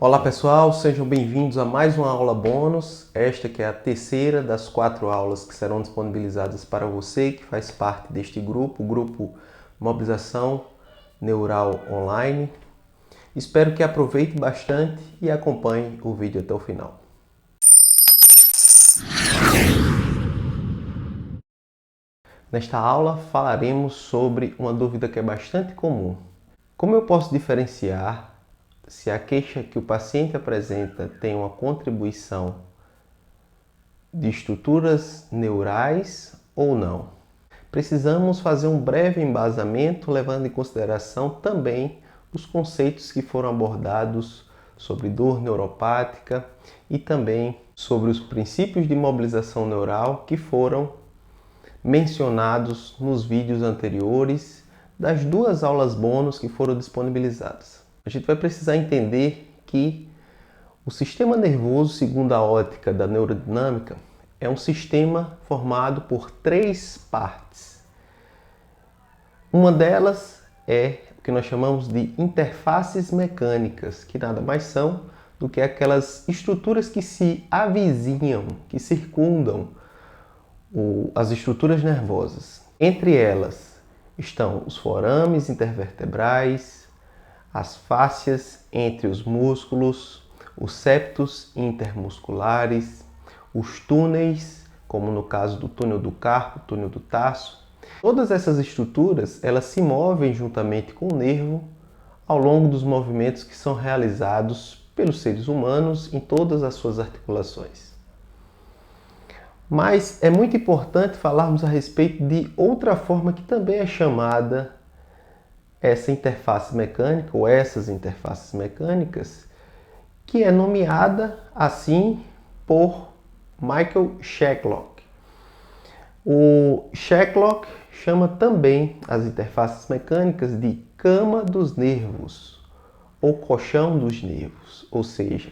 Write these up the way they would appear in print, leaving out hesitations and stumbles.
Olá pessoal, sejam bem-vindos a mais uma aula bônus. Esta que é a terceira das 4 aulas que serão disponibilizadas para você que faz parte deste grupo, o grupo Mobilização Neural Online. Espero que aproveite bastante e acompanhe o vídeo até o final. Nesta aula falaremos sobre uma dúvida que é bastante comum. Como eu posso diferenciar se a queixa que o paciente apresenta tem uma contribuição de estruturas neurais ou não? Precisamos fazer um breve embasamento, levando em consideração também os conceitos que foram abordados sobre dor neuropática e também sobre os princípios de mobilização neural que foram mencionados nos vídeos anteriores das 2 aulas bônus que foram disponibilizadas. A gente vai precisar entender que o sistema nervoso, segundo a ótica da neurodinâmica, é um sistema formado por 3 partes. Uma delas é o que nós chamamos de interfaces mecânicas, que nada mais são do que aquelas estruturas que se avizinham, que circundam as estruturas nervosas. Entre elas estão os forames intervertebrais, as fáscias entre os músculos, os septos intermusculares, os túneis, como no caso do túnel do carpo, túnel do tarso. Todas essas estruturas, elas se movem juntamente com o nervo ao longo dos movimentos que são realizados pelos seres humanos em todas as suas articulações. Mas é muito importante falarmos a respeito de outra forma que também é chamada essa interface mecânica, ou essas interfaces mecânicas, que é nomeada assim por Michael Shacklock. O Shacklock chama também as interfaces mecânicas de cama dos nervos ou colchão dos nervos, ou seja,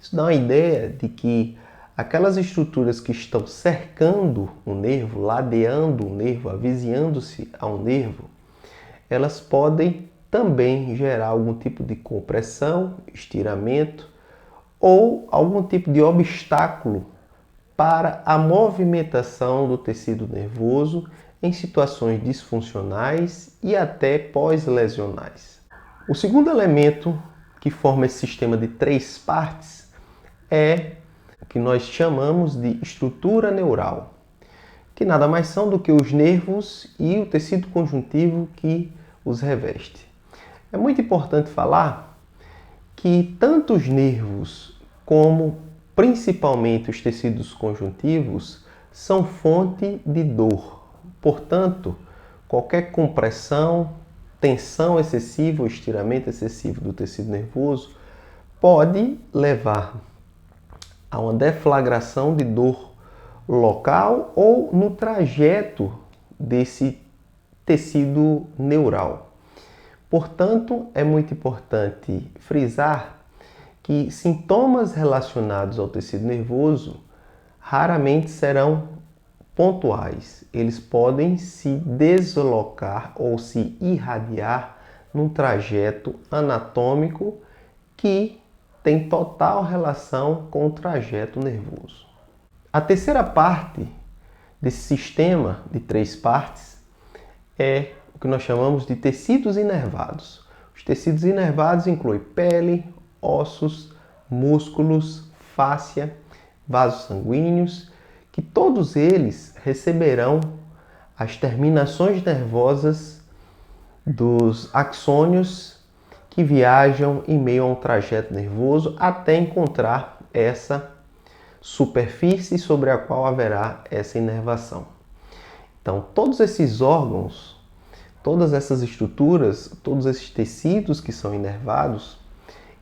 isso dá uma ideia de que aquelas estruturas que estão cercando o nervo, ladeando o nervo, avizinhando-se ao nervo, elas podem também gerar algum tipo de compressão, estiramento ou algum tipo de obstáculo para a movimentação do tecido nervoso em situações disfuncionais e até pós-lesionais. O segundo elemento que forma esse sistema de 3 partes é o que nós chamamos de estrutura neural, que nada mais são do que os nervos e o tecido conjuntivo que os reveste. É muito importante falar que tanto os nervos como principalmente os tecidos conjuntivos são fonte de dor. Portanto, qualquer compressão, tensão excessiva ou estiramento excessivo do tecido nervoso pode levar a uma deflagração de dor local ou no trajeto desse tecido neural. Portanto, é muito importante frisar que sintomas relacionados ao tecido nervoso raramente serão pontuais. Eles podem se deslocar ou se irradiar num trajeto anatômico que tem total relação com o trajeto nervoso. A terceira parte desse sistema de 3 partes é o que nós chamamos de tecidos inervados. Os tecidos inervados incluem pele, ossos, músculos, fáscia, vasos sanguíneos, que todos eles receberão as terminações nervosas dos axônios que viajam em meio a um trajeto nervoso até encontrar essa superfície sobre a qual haverá essa inervação. Então, todos esses órgãos, todas essas estruturas, todos esses tecidos que são inervados,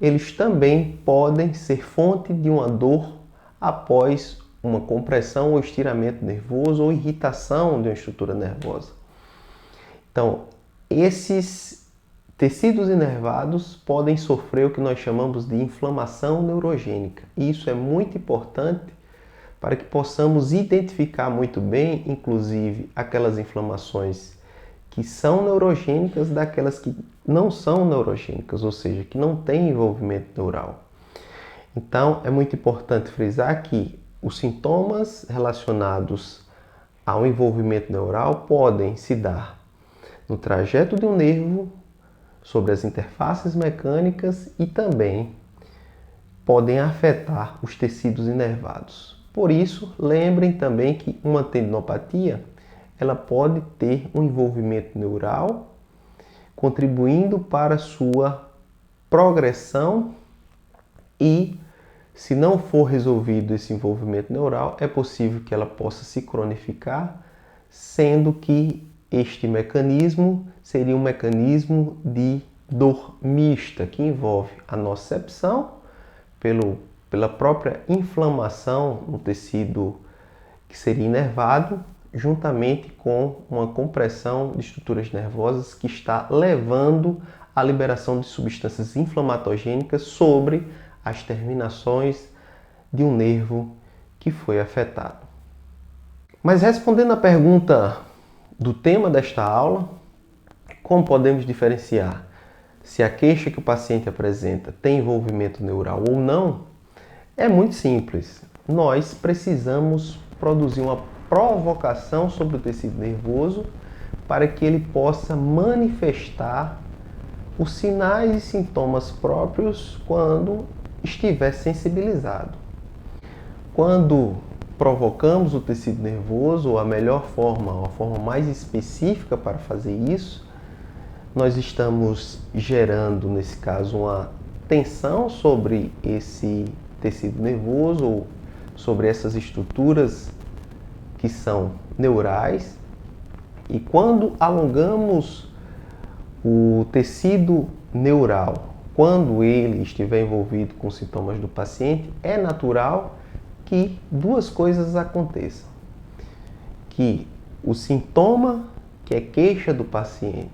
eles também podem ser fonte de uma dor após uma compressão ou estiramento nervoso ou irritação de uma estrutura nervosa. Então, esses tecidos inervados podem sofrer o que nós chamamos de inflamação neurogênica. E isso é muito importante para que possamos identificar muito bem, inclusive, aquelas inflamações que são neurogênicas daquelas que não são neurogênicas, ou seja, que não têm envolvimento neural. Então, é muito importante frisar que os sintomas relacionados ao envolvimento neural podem se dar no trajeto de um nervo, sobre as interfaces mecânicas e também podem afetar os tecidos inervados. Por isso, lembrem também que uma tendinopatia ela pode ter um envolvimento neural, contribuindo para a sua progressão e, se não for resolvido esse envolvimento neural, é possível que ela possa se cronificar, sendo que este mecanismo seria um mecanismo de dor mista, que envolve a nocicepção pela própria inflamação no tecido que seria inervado, juntamente com uma compressão de estruturas nervosas que está levando à liberação de substâncias inflamatogênicas sobre as terminações de um nervo que foi afetado. Mas respondendo à pergunta do tema desta aula, como podemos diferenciar se a queixa que o paciente apresenta tem envolvimento neural ou não? É muito simples. Nós precisamos produzir uma provocação sobre o tecido nervoso para que ele possa manifestar os sinais e sintomas próprios quando estiver sensibilizado. Quando provocamos o tecido nervoso, ou a melhor forma, a forma mais específica para fazer isso, nós estamos gerando, nesse caso, uma tensão sobre esse tecido nervoso ou sobre essas estruturas que são neurais. E quando alongamos o tecido neural, quando ele estiver envolvido com sintomas do paciente, é natural que duas coisas aconteçam. Que o sintoma, que é queixa do paciente,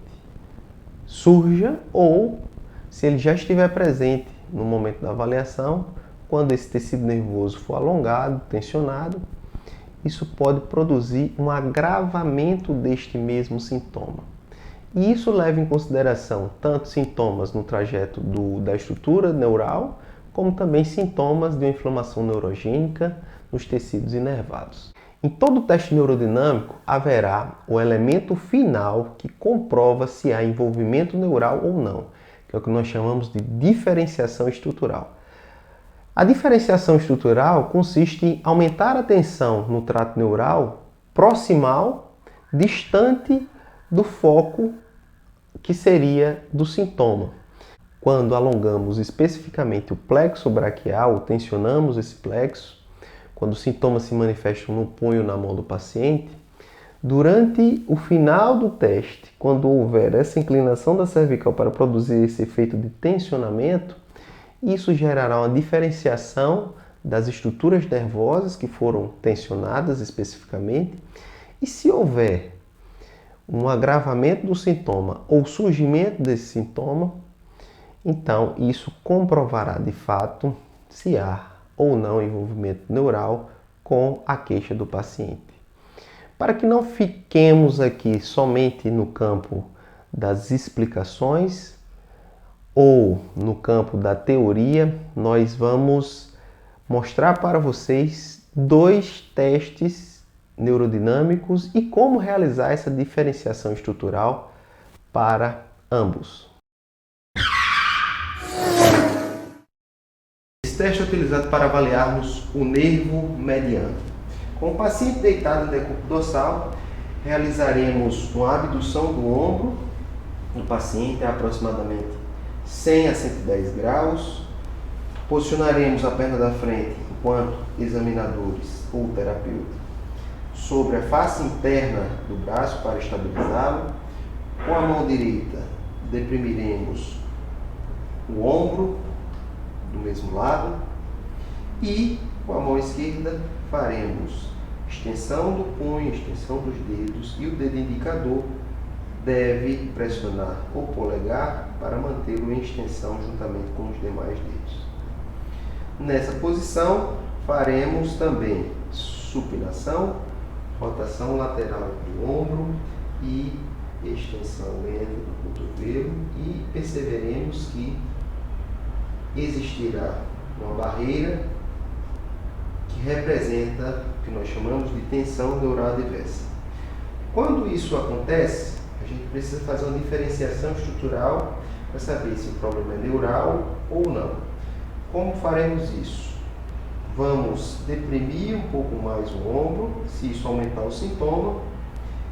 surja, ou, se ele já estiver presente no momento da avaliação, quando esse tecido nervoso for alongado, tensionado, isso pode produzir um agravamento deste mesmo sintoma. E isso leva em consideração tanto sintomas no trajeto da estrutura neural, como também sintomas de uma inflamação neurogênica nos tecidos inervados. Em todo teste neurodinâmico haverá o elemento final que comprova se há envolvimento neural ou não, que é o que nós chamamos de diferenciação estrutural. A diferenciação estrutural consiste em aumentar a tensão no trato neural proximal, distante do foco que seria do sintoma. Quando alongamos especificamente o plexo braquial, ou tensionamos esse plexo, quando os sintomas se manifestam no punho ou na mão do paciente, durante o final do teste, quando houver essa inclinação da cervical para produzir esse efeito de tensionamento, isso gerará uma diferenciação das estruturas nervosas que foram tensionadas especificamente, e se houver um agravamento do sintoma ou surgimento desse sintoma, então isso comprovará de fato se há ou não envolvimento neural com a queixa do paciente. Para que não fiquemos aqui somente no campo das explicações ou no campo da teoria, nós vamos mostrar para vocês dois testes neurodinâmicos e como realizar essa diferenciação estrutural para ambos. Esse teste é utilizado para avaliarmos o nervo mediano. Com o paciente deitado em decúbito dorsal, realizaremos uma abdução do ombro do paciente a aproximadamente 100 a 110 graus. Posicionaremos a perna da frente, enquanto examinadores ou terapeuta, sobre a face interna do braço para estabilizá-lo. Com a mão direita, deprimiremos o ombro do mesmo lado e com a mão esquerda faremos extensão do punho, extensão dos dedos, e o dedo indicador deve pressionar o polegar para mantê-lo em extensão juntamente com os demais dedos. Nessa posição faremos também supinação, rotação lateral do ombro e extensão lenta do cotovelo, e perceberemos que existirá uma barreira que representa o que nós chamamos de tensão neural adversa. Quando isso acontece, a gente precisa fazer uma diferenciação estrutural para saber se o problema é neural ou não. Como faremos isso? Vamos deprimir um pouco mais o ombro. Se isso aumentar o sintoma,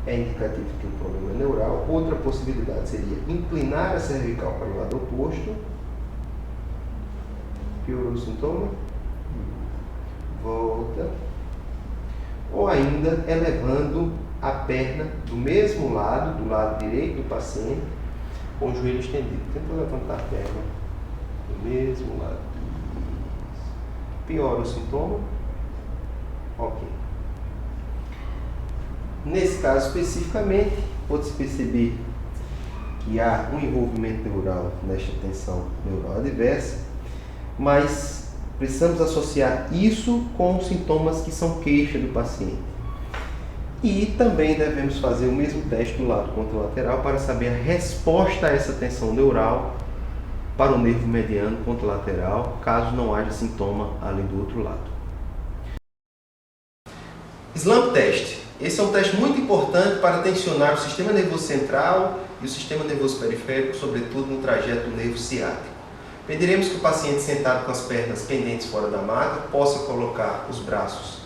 é indicativo que o problema é neural. Outra possibilidade seria inclinar a cervical para o lado oposto. Piorou o sintoma? Volta. Ou ainda elevando a perna do mesmo lado, do lado direito do paciente, com o joelho estendido. Tenta levantar a perna do mesmo lado. Piora o sintoma? Ok. Nesse caso especificamente, pode-se perceber que há um envolvimento neural nesta tensão neural adversa, mas precisamos associar isso com sintomas que são queixa do paciente. E também devemos fazer o mesmo teste do lado contralateral para saber a resposta a essa tensão neural para o nervo mediano contralateral, caso não haja sintoma ali do outro lado. Slump Test. Esse é um teste muito importante para tensionar o sistema nervoso central e o sistema nervoso periférico, sobretudo no trajeto do nervo ciático. Pediremos que o paciente sentado com as pernas pendentes fora da maca possa colocar os braços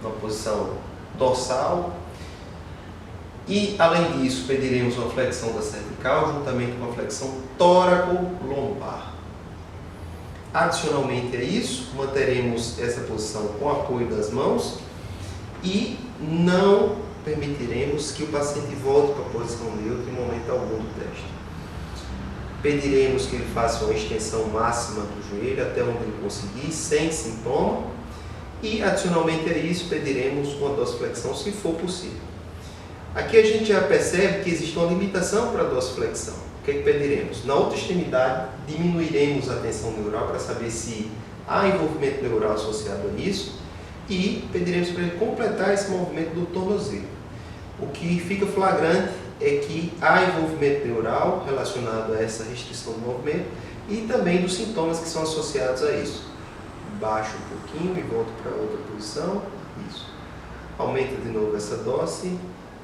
na posição dorsal e, além disso, pediremos uma flexão da cervical juntamente com a flexão tóraco-lombar. Adicionalmente a isso, manteremos essa posição com o apoio das mãos e não permitiremos que o paciente volte para a posição neutra em momento algum do teste. Pediremos que ele faça uma extensão máxima do joelho até onde ele conseguir, sem sintoma. E, adicionalmente a isso, pediremos uma dorsiflexão, se for possível. Aqui a gente já percebe que existe uma limitação para a dorsiflexão. O que é que pediremos? Na outra extremidade, diminuiremos a tensão neural para saber se há envolvimento neural associado a isso e pediremos para ele completar esse movimento do tornozelo. O que fica flagrante é que há envolvimento neural relacionado a essa restrição do movimento e também dos sintomas que são associados a isso. Baixa um pouquinho e volta para outra posição. Isso. Aumenta de novo essa dose.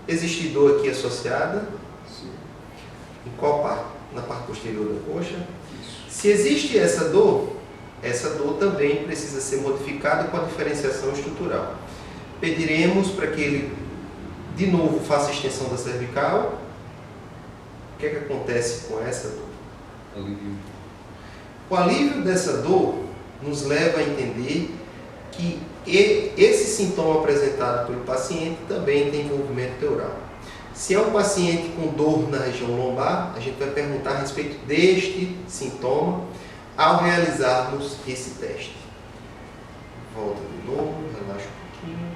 Existe dor aqui associada? Sim. Em qual parte? Na parte posterior da coxa? Isso. Se existe essa dor também precisa ser modificada com a diferenciação estrutural. Pediremos para que ele, de novo, faça a extensão da cervical. O que é que acontece com essa dor? Alívio. O alívio dessa dor nos leva a entender que esse sintoma apresentado pelo paciente também tem envolvimento neural. Se é um paciente com dor na região lombar, a gente vai perguntar a respeito deste sintoma ao realizarmos esse teste. Volta de novo, relaxa um pouquinho,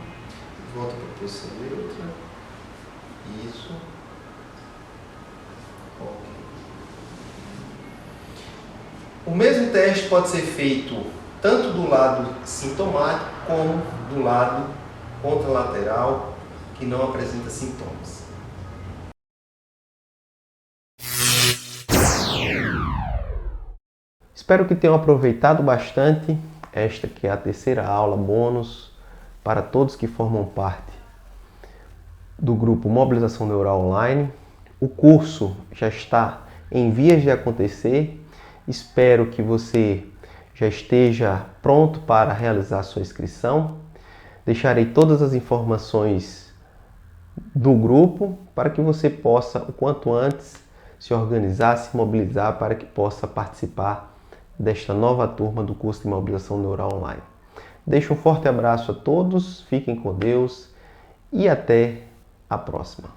volta para a posição neutra. Isso. Ok. O mesmo teste pode ser feito tanto do lado sintomático como do lado contralateral que não apresenta sintomas. Espero que tenham aproveitado bastante esta que é a terceira aula bônus para todos que formam parte do grupo Mobilização Neural Online. O curso já está em vias de acontecer. Espero que você já esteja pronto para realizar sua inscrição. Deixarei todas as informações do grupo para que você possa, o quanto antes, se organizar, se mobilizar para que possa participar desta nova turma do curso de Mobilização Neural Online. Deixo um forte abraço a todos, fiquem com Deus e até a próxima.